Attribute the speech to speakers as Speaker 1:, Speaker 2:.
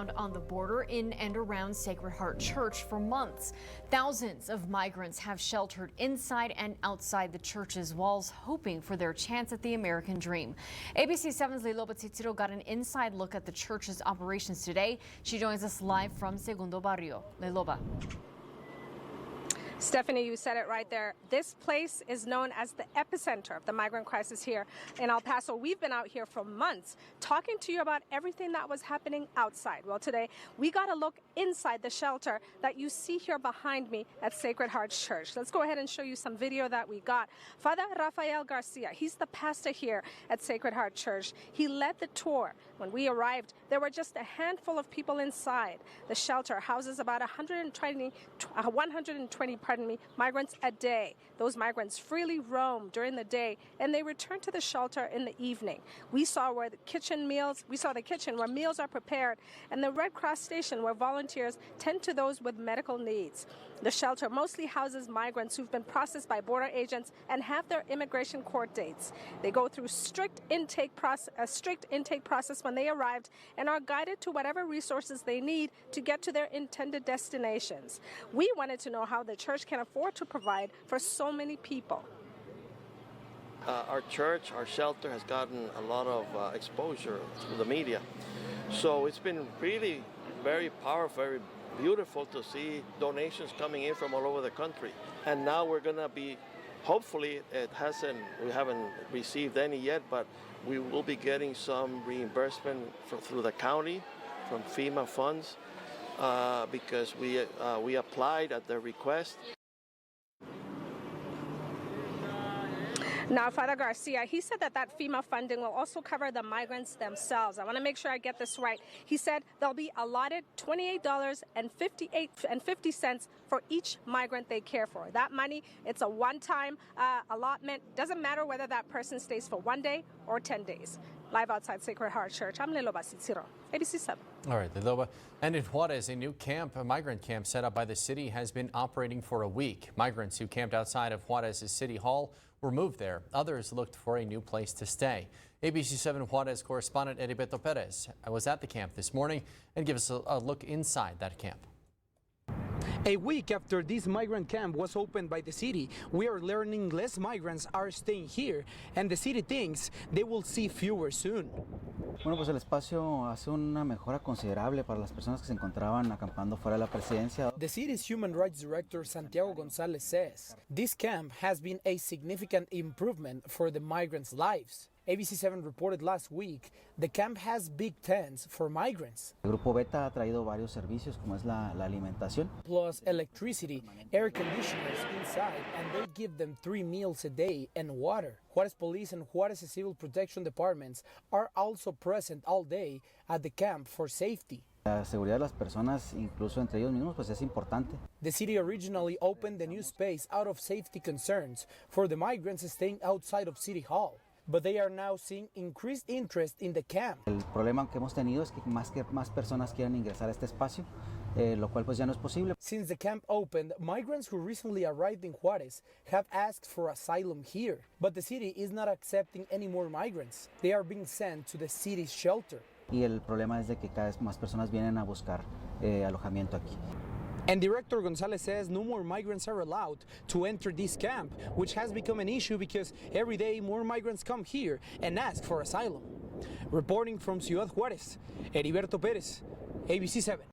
Speaker 1: ground on the border in and around Sacred Heart Church for months. Thousands of migrants have sheltered inside and outside the church's walls, hoping for their chance at the American dream. ABC 7's Leiloba Titiro got an inside look at the church's operations today. She joins us live from Segundo Barrio. Leiloba.
Speaker 2: Stephanie, you said it right there. This place is known as the epicenter of the migrant crisis here in El Paso. We've been out here for months talking to you about everything that was happening outside. Well, today we got a look inside the shelter that you see here behind me at Sacred Heart Church. Let's go ahead and show you some video that we got. Father Rafael Garcia, he's the pastor here at Sacred Heart Church. He led the tour. When we arrived, there were just a handful of people inside. The shelter houses about 120 migrants a day. Those migrants freely roam during the day and they return to the shelter in the evening. We saw the kitchen where meals are prepared, and the Red Cross station where volunteers tend to those with medical needs. The shelter mostly houses migrants who've been processed by border agents and have their immigration court dates. They go through a strict intake process when they arrived and are guided to whatever resources they need to get to their intended destinations. We wanted to know how the church can afford to provide for so many people.
Speaker 3: Our church, our shelter has gotten a lot of exposure through the media. So it's been really very powerful, very beautiful to see donations coming in from all over the country. And now we're going to be, hopefully we haven't received any yet, but we will be getting some reimbursement through the county from FEMA funds because we applied at their request.
Speaker 2: Now, Father Garcia, he said that FEMA funding will also cover the migrants themselves. I want to make sure I get this right. He said they'll be allotted $28.50 for each migrant they care for. That money, it's a one-time allotment. Doesn't matter whether that person stays for 1 day or 10 days. Live outside Sacred Heart Church, I'm Leiloba Titiro, ABC 7.
Speaker 4: All right, Leiloba. And in Juarez, a new migrant camp set up by the city has been operating for a week. Migrants who camped outside of Juarez's City Hall were moved there. Others looked for a new place to stay. ABC 7 Juarez correspondent Heriberto Perez was at the camp this morning and gives us a look inside that camp.
Speaker 5: A week after this migrant camp was opened by the city, we are learning less migrants are staying here, and the city thinks they will see fewer soon.
Speaker 6: Bueno, pues el espacio hace una mejora considerable para las personas que se encontraban acampando fuera de la presidencia.
Speaker 5: The city's human rights director Santiago González says this camp has been a significant improvement for the migrants' lives. ABC 7 reported last week the camp has big tents for migrants.
Speaker 6: El Grupo Beta ha traído varios servicios como es la alimentación.
Speaker 5: Plus electricity, air conditioners inside, and they give them 3 meals a day and water. Juarez Police and Juarez Civil Protection Departments are also present all day at the camp for safety.
Speaker 6: La seguridad de las personas, incluso entre ellos mismos, pues es importante.
Speaker 5: The city originally opened the new space out of safety concerns for the migrants staying outside of City Hall. But they are now seeing increased interest in the camp.
Speaker 6: El problema que hemos tenido es que más personas quieren ingresar a este espacio, lo cual pues ya no es posible.
Speaker 5: Since the camp opened, migrants who recently arrived in Juarez have asked for asylum here. But the city is not accepting any more migrants. They are being sent to the city's shelter.
Speaker 6: Y el problema es de que cada vez más personas vienen a buscar alojamiento aquí.
Speaker 5: And Director González says no more migrants are allowed to enter this camp, which has become an issue because every day more migrants come here and ask for asylum. Reporting from Ciudad Juárez, Heriberto Pérez, ABC 7.